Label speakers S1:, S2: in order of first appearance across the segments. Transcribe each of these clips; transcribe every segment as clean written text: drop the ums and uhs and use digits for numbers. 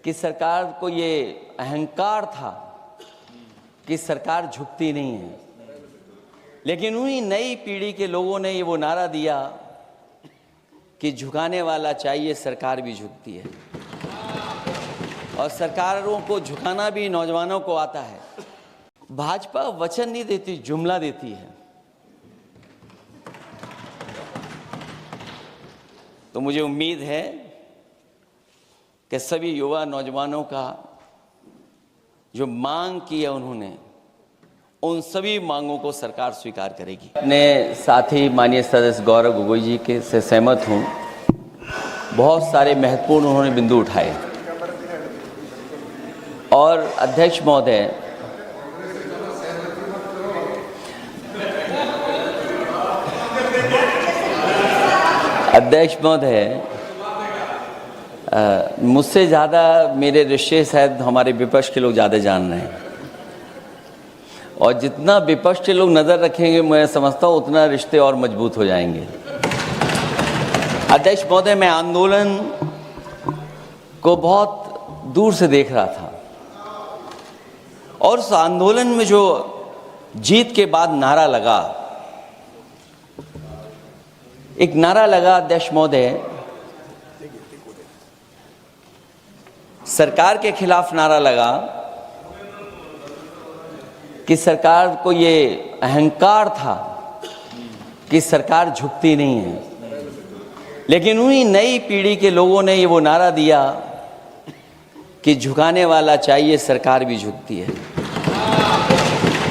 S1: कि सरकार को ये अहंकार था कि सरकार झुकती नहीं है, लेकिन उन्हीं नई पीढ़ी के लोगों ने ये वो नारा दिया कि झुकाने वाला चाहिए, सरकार भी झुकती है। और सरकारों को झुकाना भी नौजवानों को आता है। भाजपा वचन नहीं देती, जुमला देती है। तो मुझे उम्मीद है कि सभी युवा नौजवानों का जो मांग की है उन्होंने, उन सभी मांगों को सरकार स्वीकार करेगी। अपने साथी माननीय सदस्य गौरव गोगोई जी के से सहमत हूँ। बहुत सारे महत्वपूर्ण उन्होंने बिंदु उठाए। और अध्यक्ष महोदय, मुझसे ज़्यादा मेरे रिश्ते शायद हमारे विपक्ष के लोग ज़्यादा जान रहे हैं, और जितना विपक्ष के लोग नज़र रखेंगे मैं समझता हूँ उतना रिश्ते और मजबूत हो जाएंगे। अध्यक्ष महोदय, मैं आंदोलन को बहुत दूर से देख रहा था, और उस आंदोलन में जो जीत के बाद नारा लगा, एक नारा लगा अध्यक्ष महोदय, सरकार के खिलाफ नारा लगा कि सरकार को ये अहंकार था कि सरकार झुकती नहीं है, लेकिन उन्हीं नई पीढ़ी के लोगों ने ये वो नारा दिया कि झुकाने वाला चाहिए, सरकार भी झुकती है।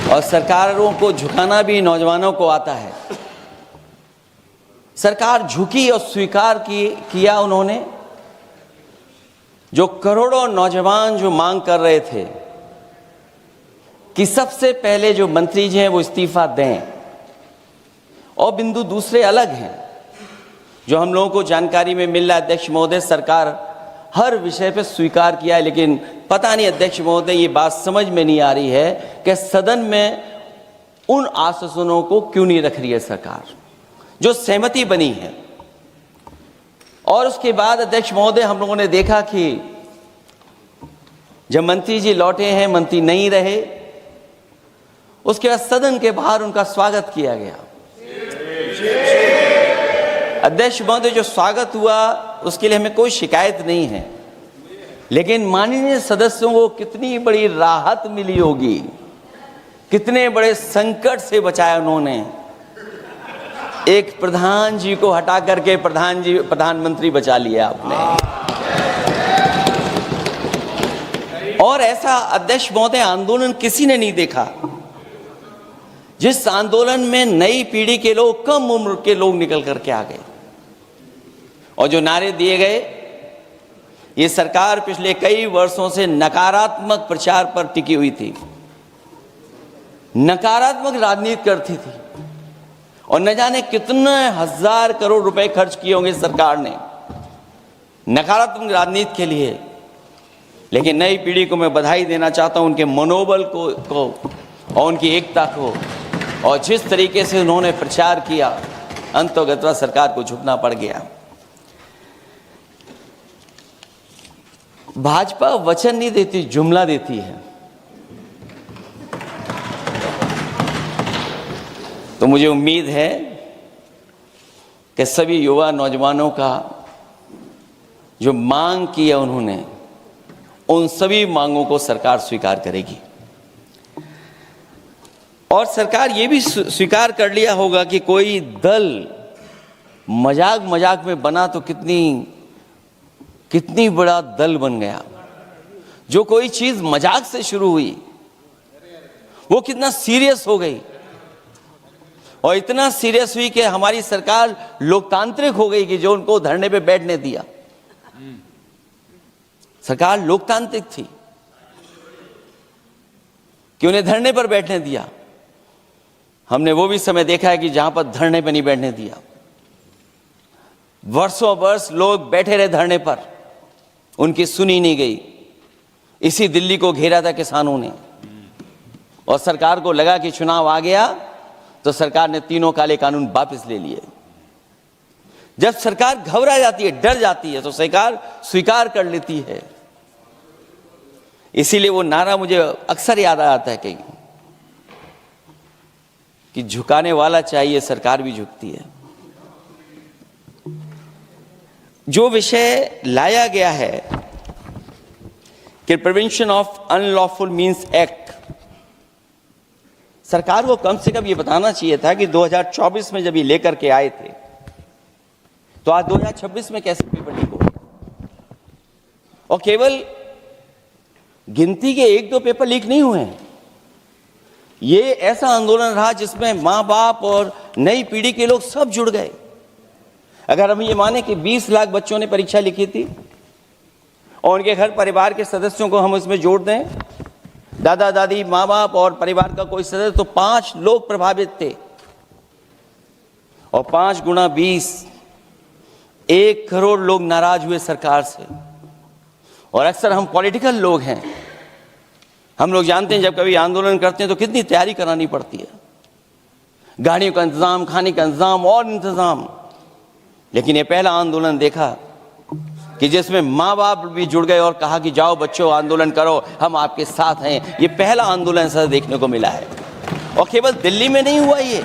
S1: और सरकारों को झुकाना भी नौजवानों को आता है। सरकार झुकी और स्वीकार किया उन्होंने। जो करोड़ों नौजवान जो मांग कर रहे थे कि सबसे पहले जो मंत्री जी हैं वो इस्तीफा दें, और बिंदु दूसरे अलग हैं जो हम लोगों को जानकारी में मिल रहा है। अध्यक्ष महोदय, सरकार हर विषय पे स्वीकार किया है, लेकिन पता नहीं अध्यक्ष महोदय ये बात समझ में नहीं आ रही है कि सदन में उन आश्वासनों को क्यों नहीं रख रही है सरकार, जो सहमति बनी है। और उसके बाद अध्यक्ष महोदय, हम लोगों ने देखा कि जब मंत्री जी लौटे हैं, मंत्री नहीं रहे, उसके बाद सदन के बाहर उनका स्वागत किया गया। अध्यक्ष महोदय, जो स्वागत हुआ उसके लिए हमें कोई शिकायत नहीं है, लेकिन माननीय सदस्यों को कितनी बड़ी राहत मिली होगी, कितने बड़े संकट से बचाया उन्होंने। एक प्रधान जी को हटा करके प्रधानमंत्री बचा लिया आपने। और ऐसा अध्यक्ष महोदय आंदोलन किसी ने नहीं देखा, जिस आंदोलन में नई पीढ़ी के लोग, कम उम्र के लोग निकल करके आ गए, और जो नारे दिए गए। ये सरकार पिछले कई वर्षों से नकारात्मक प्रचार पर टिकी हुई थी, नकारात्मक राजनीति करती थी, और न जाने कितने हजार करोड़ रुपए खर्च किए होंगे सरकार ने नकारात्मक राजनीति के लिए। लेकिन नई पीढ़ी को मैं बधाई देना चाहता हूं, उनके मनोबल को और उनकी एकता को, और जिस तरीके से उन्होंने प्रचार किया, अंततः सरकार को झुकना पड़ गया। भाजपा वचन नहीं देती, जुमला देती है। तो मुझे उम्मीद है कि सभी युवा नौजवानों का जो मांग की है उन्होंने, उन सभी मांगों को सरकार स्वीकार करेगी। और सरकार ये भी स्वीकार कर लिया होगा कि कोई दल मजाक में बना तो कितनी बड़ा दल बन गया। जो कोई चीज मजाक से शुरू हुई वो कितना सीरियस हो गई, और इतना सीरियस हुई कि हमारी सरकार लोकतांत्रिक हो गई कि जो उनको धरने पे बैठने दिया। सरकार लोकतांत्रिक थी कि उन्हें धरने पर बैठने दिया। हमने वो भी समय देखा है कि जहां पर धरने पर नहीं बैठने दिया, वर्षों वर्ष लोग बैठे रहे धरने पर, उनकी सुनी नहीं गई। इसी दिल्ली को घेरा था किसानों ने, और सरकार को लगा कि चुनाव आ गया तो सरकार ने तीनों काले कानून वापस ले लिए। जब सरकार घबरा जाती है, डर जाती है, तो सरकार स्वीकार कर लेती है इसीलिए वो नारा मुझे अक्सर याद आता है कहीं कि झुकाने वाला चाहिए, सरकार भी झुकती है। जो विषय लाया गया है कि prevention of unlawful means act, सरकार को कम से कम ये बताना चाहिए था कि 2024 में जब ये लेकर के आए थे तो आज 2026 में कैसे पेपर लीक हो गया। और केवल गिनती के 1-2 पेपर लीक नहीं हुए हैं, ये ऐसा आंदोलन रहा जिसमें मां बाप और नई पीढ़ी के लोग सब जुड़ गए। अगर हम ये माने कि 20 लाख बच्चों ने परीक्षा लिखी थी और उनके घर परिवार के सदस्यों को हम इसमें जोड़ दें, दादा दादी, माँ बाप और परिवार का कोई सदस्य, तो 5 लोग प्रभावित थे। और 5 गुना 20, 1 करोड़ लोग नाराज हुए सरकार से। और अक्सर हम पॉलिटिकल लोग हैं, हम लोग जानते हैं जब कभी आंदोलन करते हैं तो कितनी तैयारी करानी पड़ती है, गाड़ियों का इंतजाम, खाने का इंतजाम और इंतजाम। लेकिन ये पहला आंदोलन देखा कि जिसमें माँ बाप भी जुड़ गए और कहा कि जाओ बच्चों आंदोलन करो, हम आपके साथ हैं। ये पहला आंदोलन ऐसा देखने को मिला है। और केवल दिल्ली में नहीं हुआ ये,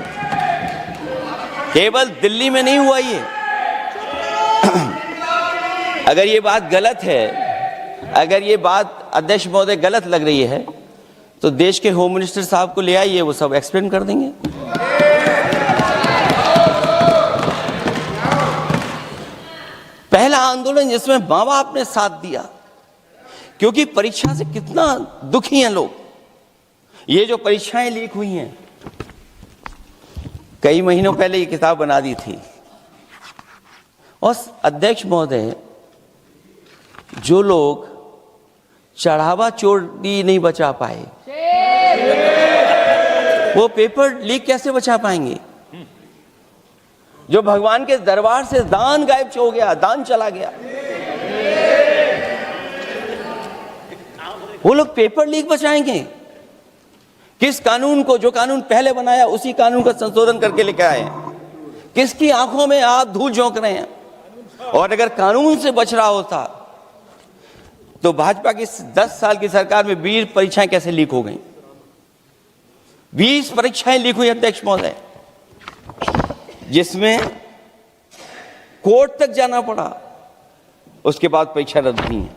S1: केवल दिल्ली में नहीं हुआ ये। अगर ये बात गलत है, अगर ये बात अध्यक्ष महोदय गलत लग रही है तो देश के होम मिनिस्टर साहब को ले आइए, वो सब एक्सप्लेन कर देंगे। पहला आंदोलन जिसमें मां बाप ने साथ दिया, क्योंकि परीक्षा से कितना दुखी हैं लोग। ये जो परीक्षाएं लीक हुई हैं, कई महीनों पहले ये किताब बना दी थी। और अध्यक्ष महोदय, जो लोग चढ़ावा चोरी नहीं बचा पाए, वो पेपर लीक कैसे बचा पाएंगे? जो भगवान के दरबार से दान गायब हो गया, दान चला गया, वो लोग पेपर लीक बचाएंगे? किस कानून को, जो कानून पहले बनाया उसी कानून का संशोधन करके लेकर आए हैं? किसकी आंखों में आप धूल झोंक रहे हैं? और अगर कानून से बच रहा होता तो भाजपा की 10 साल की सरकार में 20 परीक्षाएं कैसे लीक हो गई? 20 परीक्षाएं लीक हुई अध्यक्ष महोदय, जिसमें कोर्ट तक जाना पड़ा, उसके बाद परीक्षा रद्द हुई है।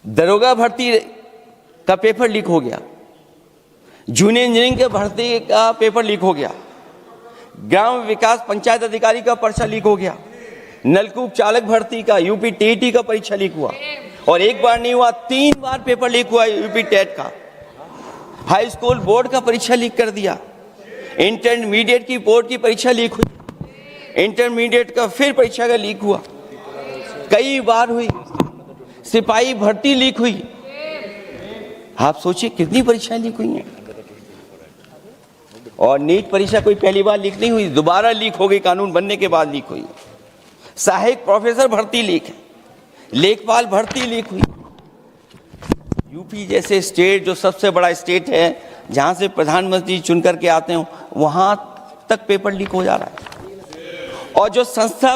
S1: दरोगा भर्ती का पेपर लीक हो गया, जूनियर इंजीनियरिंग के भर्ती का पेपर लीक हो गया, ग्राम विकास पंचायत अधिकारी का पर्चा लीक हो गया, नलकूप चालक भर्ती का, यूपी टीईटी का परीक्षा लीक हुआ। और एक बार नहीं हुआ, 3 बार पेपर लीक हुआ यूपी टेट का। हाई स्कूल बोर्ड का परीक्षा लीक कर दिया, इंटरमीडिएट की बोर्ड की परीक्षा लीक हुई, इंटरमीडिएट का फिर परीक्षा का लीक हुआ, कई बार हुई। सिपाही भर्ती लीक हुई। आप सोचिए कितनी परीक्षाएं लीक हुई हैं। और नीट परीक्षा कोई पहली बार लीक नहीं हुई, दोबारा लीक हो गई, कानून बनने के बाद लीक हुई। सहायक प्रोफेसर भर्ती लीक है, लेखपाल भर्ती लीक हुई। यूपी जैसे स्टेट, जो सबसे बड़ा स्टेट है, जहां से प्रधानमंत्री चुन करके आते हैं, वहां तक पेपर लीक हो जा रहा है। और जो संस्था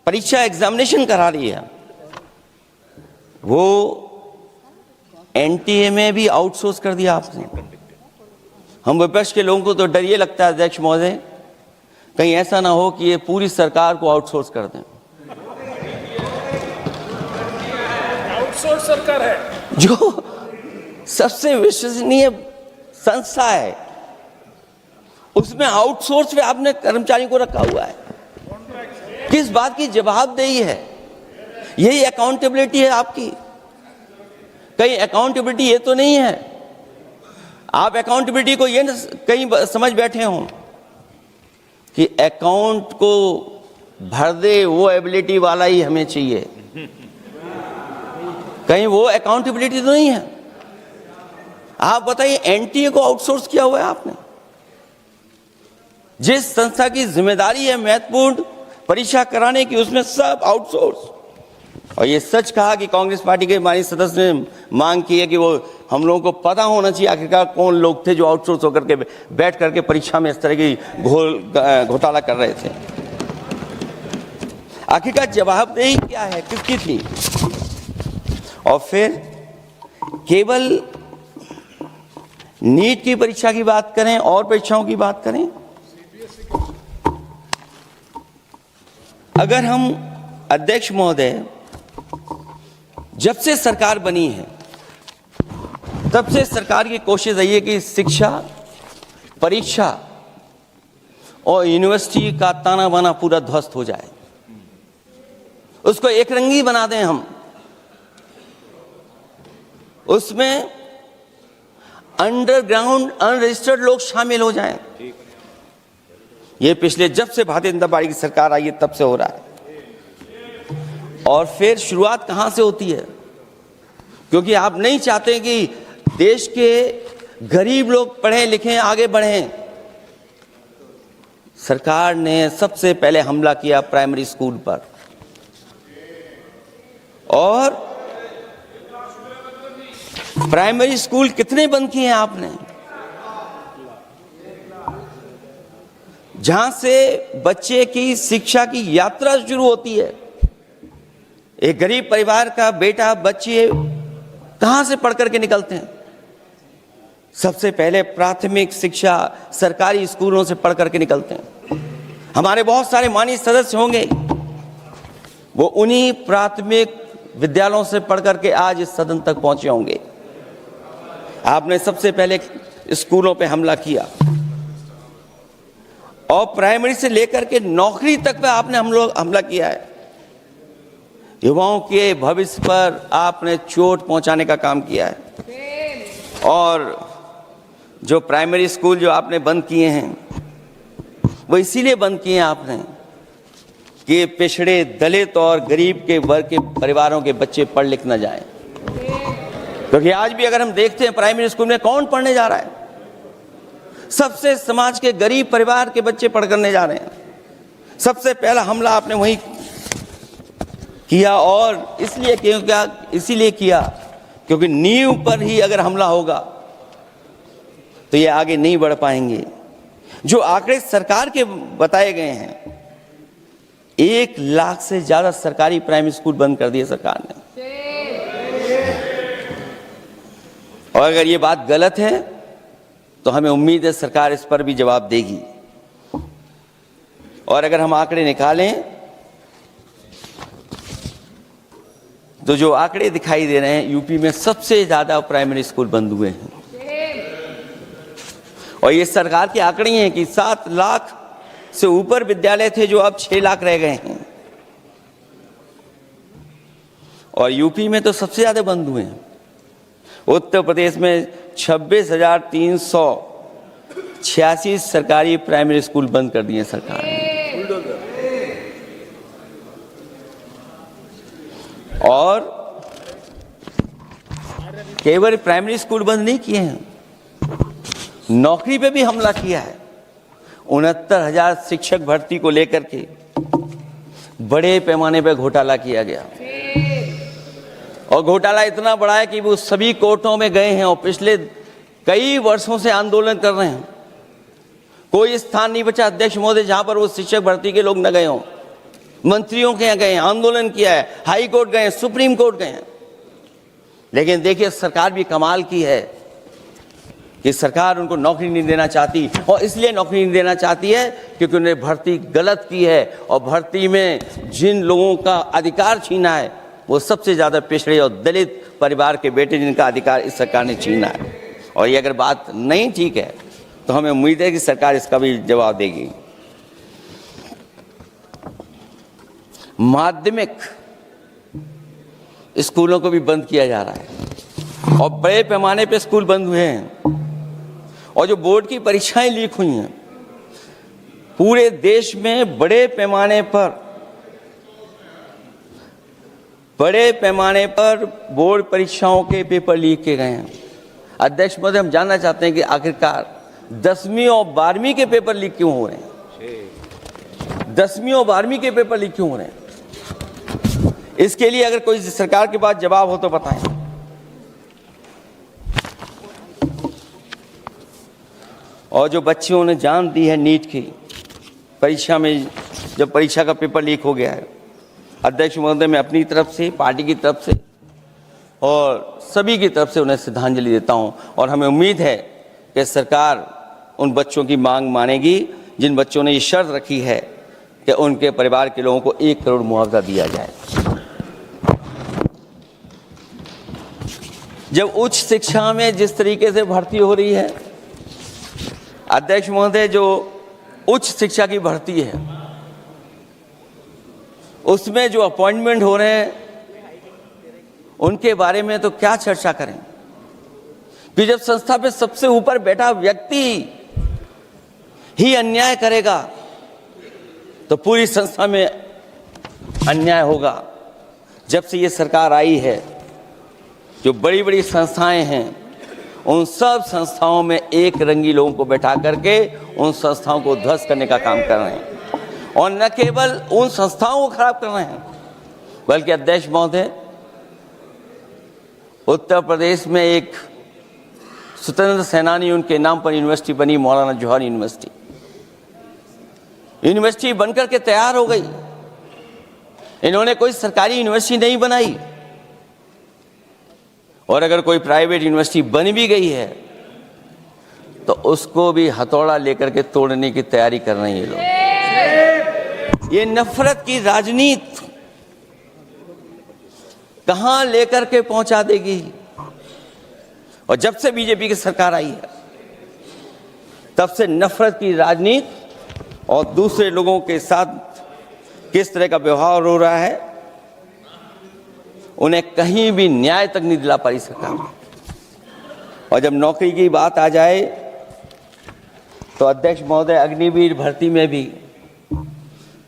S1: परीक्षा एग्जामिनेशन करा रही है, वो एनटीए में भी आउटसोर्स कर दिया आपने। हम विपक्ष के लोगों को तो डर ये लगता है अध्यक्ष महोदय, कहीं ऐसा ना हो कि ये पूरी सरकार को आउटसोर्स कर दें।
S2: आउटसोर्स सरकार है,
S1: जो सबसे विश्वसनीय संस्था है, उसमें आउटसोर्स पे आपने कर्मचारियों को रखा हुआ है। किस बात की जवाबदेही है? यही अकाउंटेबिलिटी है आपकी? कहीं अकाउंटेबिलिटी ये तो नहीं है, आप अकाउंटेबिलिटी को ये कहीं समझ बैठे हों कि अकाउंट को भर दे वो एबिलिटी वाला ही हमें चाहिए। कहीं वो अकाउंटेबिलिटी तो नहीं है? आप बताइए, एनटीए को आउटसोर्स किया हुआ है आपने। जिस संस्था की जिम्मेदारी है महत्वपूर्ण परीक्षा कराने की, उसमें सब आउटसोर्स। और ये सच कहा कि कांग्रेस पार्टी के माननीय सदस्य ने मांग की है कि वो हम लोगों को पता होना चाहिए आखिरकार कौन लोग थे जो आउटसोर्स होकर के बैठ करके परीक्षा में इस तरह की घोटाला कर रहे थे। आखिरकार जवाबदेही क्या है, किसकी थी? और फिर केवल नीट की परीक्षा की बात करें और परीक्षाओं की बात करें, अगर हम अध्यक्ष महोदय जब से सरकार बनी है तब से सरकार की कोशिश रही है कि शिक्षा, परीक्षा और यूनिवर्सिटी का ताना बाना पूरा ध्वस्त हो जाए, उसको एक रंगी बना दें हम, उसमें अंडरग्राउंड अनरजिस्टर्ड लोग शामिल हो जाएं। ये पिछले जब से भारतीय जनता पार्टी की सरकार आई है तब से हो रहा है। और फिर शुरुआत कहां से होती है? क्योंकि आप नहीं चाहते कि देश के गरीब लोग पढ़ें लिखें आगे बढ़ें। सरकार ने सबसे पहले हमला किया प्राइमरी स्कूल पर, और प्राइमरी स्कूल कितने बंद किए हैं आपने? जहां से बच्चे की शिक्षा की यात्रा शुरू होती है। एक गरीब परिवार का बेटा, बच्चे कहां से पढ़ करके निकलते हैं? सबसे पहले प्राथमिक शिक्षा सरकारी स्कूलों से पढ़ करके निकलते हैं। हमारे बहुत सारे माननीय सदस्य होंगे, वो उन्हीं प्राथमिक विद्यालयों से पढ़ करके आज इस सदन तक पहुंचे होंगे। आपने सबसे पहले स्कूलों पे हमला किया, और प्राइमरी से लेकर के नौकरी तक पे आपने हमला किया है। युवाओं के भविष्य पर आपने चोट पहुंचाने का काम किया है। और जो प्राइमरी स्कूल जो आपने बंद किए हैं, वो इसीलिए बंद किए हैं आपने कि पिछड़े, दलित और गरीब के वर्ग के परिवारों के बच्चे पढ़ लिख न जाएं। क्योंकि आज भी अगर हम देखते हैं प्राइमरी स्कूल में कौन पढ़ने जा रहा है? सबसे समाज के गरीब परिवार के बच्चे पढ़ करने जा रहे हैं। सबसे पहला हमला आपने वही किया, और इसीलिए किया क्योंकि नींव पर ही अगर हमला होगा तो ये आगे नहीं बढ़ पाएंगे। जो आंकड़े सरकार के बताए गए हैं, 1 लाख से ज्यादा सरकारी प्राइमरी स्कूल बंद कर दिए सरकार ने। और अगर ये बात गलत है तो हमें उम्मीद है सरकार इस पर भी जवाब देगी। और अगर हम आंकड़े निकालें तो जो आंकड़े दिखाई दे रहे हैं, यूपी में सबसे ज्यादा प्राइमरी स्कूल बंद हुए हैं। और ये सरकार के आंकड़े हैं कि 7 लाख से ऊपर विद्यालय थे जो अब 6 लाख रह गए हैं। और यूपी में तो सबसे ज्यादा बंद हुए हैं। उत्तर प्रदेश में 26,386 सरकारी प्राइमरी स्कूल बंद कर दिए सरकार ने। और केवल प्राइमरी स्कूल बंद नहीं किए हैं, नौकरी पे भी हमला किया है। 69,000 शिक्षक भर्ती को लेकर के बड़े पैमाने पर घोटाला किया गया। और घोटाला इतना बड़ा है कि वो सभी कोर्टों में गए हैं और पिछले कई वर्षों से आंदोलन कर रहे हैं। कोई स्थान नहीं बचा अध्यक्ष महोदय जहां पर वो शिक्षक भर्ती के लोग न गए हों। मंत्रियों के यहाँ गए, आंदोलन किया है, हाई कोर्ट गए, सुप्रीम कोर्ट गए। लेकिन देखिए सरकार भी कमाल की है कि सरकार उनको नौकरी नहीं देना चाहती। और इसलिए नौकरी नहीं देना चाहती है क्योंकि उन्होंने भर्ती गलत की है, और भर्ती में जिन लोगों का अधिकार छीना है वो सबसे ज्यादा पिछड़े और दलित परिवार के बेटे, जिनका अधिकार इस सरकार ने छीना है। और ये अगर बात नहीं ठीक है तो हमें उम्मीद है कि सरकार इसका भी जवाब देगी। माध्यमिक स्कूलों को भी बंद किया जा रहा है, और बड़े पैमाने पे स्कूल बंद हुए हैं। और जो बोर्ड की परीक्षाएं लीक हुई हैं, पूरे देश में बड़े पैमाने पर बोर्ड परीक्षाओं के पेपर लीक किए गए हैं। अध्यक्ष महोदय, हम जानना चाहते हैं कि आखिरकार 10वीं और 12वीं के पेपर लीक क्यों हो रहे हैं? 10वीं और 12वीं के पेपर लीक क्यों हो रहे हैं? इसके लिए अगर कोई सरकार के पास जवाब हो तो बताएं। और जो बच्चियों ने जान दी है नीट की परीक्षा में, जब परीक्षा का पेपर लीक हो गया है, अध्यक्ष महोदय, मैं अपनी तरफ से, पार्टी की तरफ से और सभी की तरफ से उन्हें श्रद्धांजलि देता हूं। और हमें उम्मीद है कि सरकार उन बच्चों की मांग मानेगी जिन बच्चों ने ये शर्त रखी है कि उनके परिवार के लोगों को 1 करोड़ मुआवजा दिया जाए। जब उच्च शिक्षा में जिस तरीके से भर्ती हो रही है, अध्यक्ष महोदय, जो उच्च शिक्षा की भर्ती है उसमें जो अपॉइंटमेंट हो रहे हैं उनके बारे में तो क्या चर्चा करें कि जब संस्था पे सबसे ऊपर बैठा व्यक्ति ही अन्याय करेगा तो पूरी संस्था में अन्याय होगा। जब से ये सरकार आई है, जो बड़ी बड़ी संस्थाएं हैं उन सब संस्थाओं में एक रंगी लोगों को बैठा करके उन संस्थाओं को ध्वस्त करने का काम कर रहे हैं। और न केवल उन संस्थाओं को खराब कर रहे हैं, बल्कि अध्यक्ष महोदय, उत्तर प्रदेश में एक स्वतंत्र सेनानी, उनके नाम पर यूनिवर्सिटी बनी, मौलाना जौहर यूनिवर्सिटी। यूनिवर्सिटी बनकर के तैयार हो गई। इन्होंने कोई सरकारी यूनिवर्सिटी नहीं बनाई, और अगर कोई प्राइवेट यूनिवर्सिटी बन भी गई है तो उसको भी हथौड़ा लेकर के तोड़ने की तैयारी कर रहे हैं ये लोग। ये नफरत की राजनीति कहां लेकर के पहुंचा देगी। और जब से बीजेपी की सरकार आई है तब से नफरत की राजनीति और दूसरे लोगों के साथ किस तरह का व्यवहार हो रहा है, उन्हें कहीं भी न्याय तक नहीं दिला पाई सरकार। और जब नौकरी की बात आ जाए तो अध्यक्ष महोदय, अग्निवीर भर्ती में भी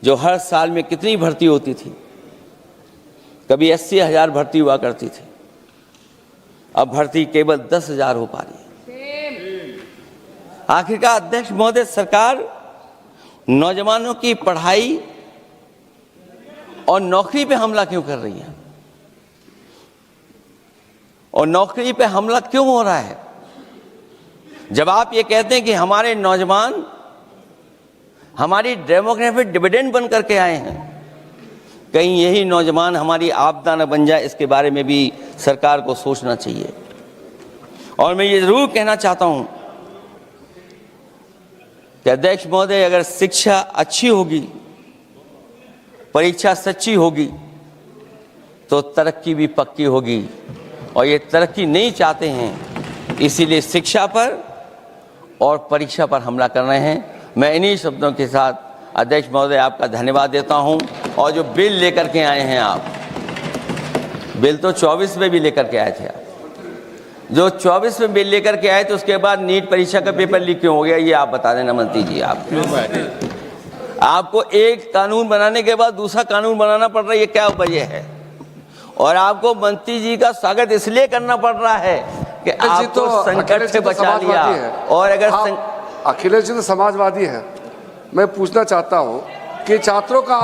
S1: जो हर साल में कितनी भर्ती होती थी, कभी 80,000 भर्ती हुआ करती थी, अब भर्ती केवल 10,000 हो पा रही है। आखिरकार अध्यक्ष महोदय, सरकार नौजवानों की पढ़ाई और नौकरी पे हमला क्यों कर रही है? और नौकरी पे हमला क्यों हो रहा है? जब आप ये कहते हैं कि हमारे नौजवान हमारी डेमोग्राफिक डिविडेंड बन करके आए हैं, कहीं यही नौजवान हमारी आपदा न बन जाए, इसके बारे में भी सरकार को सोचना चाहिए। और मैं ये जरूर कहना चाहता हूं कि अध्यक्ष महोदय, अगर शिक्षा अच्छी होगी, परीक्षा सच्ची होगी, तो तरक्की भी पक्की होगी। और ये तरक्की नहीं चाहते हैं, इसीलिए शिक्षा पर और परीक्षा पर हमला कर रहे हैं। मैं इन्हीं शब्दों के साथ अध्यक्ष महोदय आपका धन्यवाद देता हूं। और जो बिल लेकर के आए हैं आप, बिल तो 24 में भी लेकर के आए थे आप, जो 24 में बिल लेकर के आए थे, उसके बाद नीट परीक्षा का पेपर लीक क्यों हो गया, ये आप बता देना मंत्री जी। आपको एक कानून बनाने के बाद दूसरा कानून बनाना पड़ रहा है, ये क्या वजह है? और आपको मंत्री जी का स्वागत इसलिए करना पड़ रहा है कि आपको संकट से बचा लिया। और अगर
S3: अखिलेश जी तो समाजवादी है। मैं पूछना चाहता हूं कि छात्रों का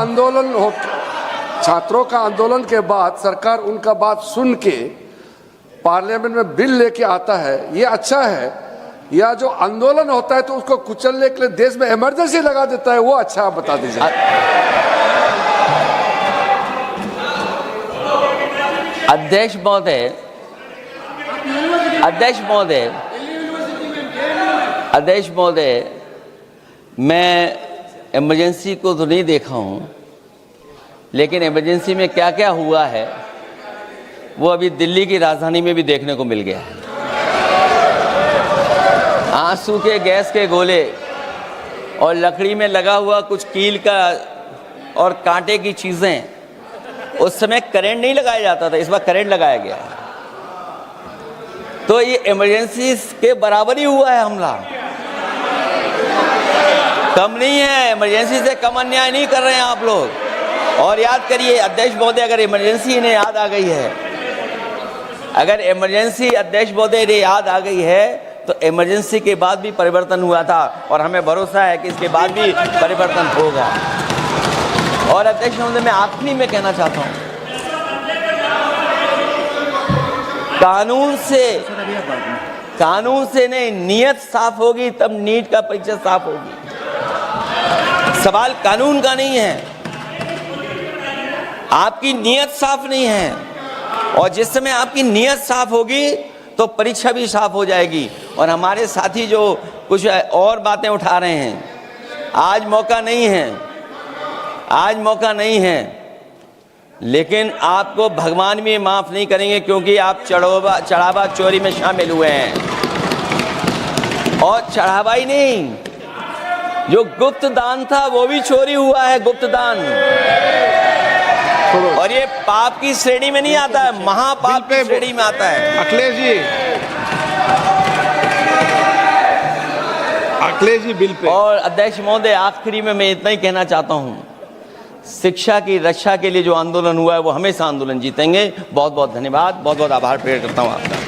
S3: आंदोलन के बाद सरकार उनका बात सुन के पार्लियामेंट में बिल लेके आता है, ये अच्छा है? या जो आंदोलन होता है तो उसको कुचलने के लिए देश में इमरजेंसी लगा देता है, वो अच्छा? आप बता दीजिए।
S1: अध्यक्ष महोदय, मैं इमरजेंसी को तो नहीं देखा हूं, लेकिन इमरजेंसी में क्या क्या हुआ है वो अभी दिल्ली की राजधानी में भी देखने को मिल गया है। आंसू के गैस के गोले और लकड़ी में लगा हुआ कुछ कील का और कांटे की चीजें, उस समय करंट नहीं लगाया जाता था, इस बार करंट लगाया गया। तो ये इमरजेंसी के बराबर ही हुआ है हमला, कम नहीं है। इमरजेंसी से कम अन्याय नहीं कर रहे हैं आप लोग। और याद करिए अध्यक्ष महोदय, अगर इमरजेंसी इन्हें याद आ गई है, अगर इमरजेंसी अध्यक्ष महोदय ने याद आ गई है, तो इमरजेंसी के बाद भी परिवर्तन हुआ था और हमें भरोसा है कि इसके बाद भी परिवर्तन होगा। और अध्यक्ष महोदय, मैं आखिरी में कहना चाहता हूं, कानून से नहीं, नियत साफ होगी तब नीट का परीक्षा साफ होगी। सवाल कानून का नहीं है, आपकी नियत साफ नहीं है। और जिस समय आपकी नीयत साफ होगी तो परीक्षा भी साफ हो जाएगी। और हमारे साथी जो कुछ और बातें उठा रहे हैं, आज मौका नहीं है, आज मौका नहीं है, लेकिन आपको भगवान भी माफ नहीं करेंगे, क्योंकि आप चढ़ावा चोरी में शामिल हुए हैं। और चढ़ावा ही नहीं, जो गुप्त दान था वो भी चोरी हुआ है, गुप्त दान। और ये पाप की श्रेणी में नहीं आता है, महापाप की श्रेणी में आता है।
S4: Akhilesh ji bill pay.
S1: और अध्यक्ष महोदय, आखिरी में मैं इतना ही कहना चाहता हूं, शिक्षा की रक्षा के लिए जो आंदोलन हुआ है वो हमेशा आंदोलन जीतेंगे। बहुत बहुत धन्यवाद, बहुत बहुत आभार प्रकट करता हूं आपका।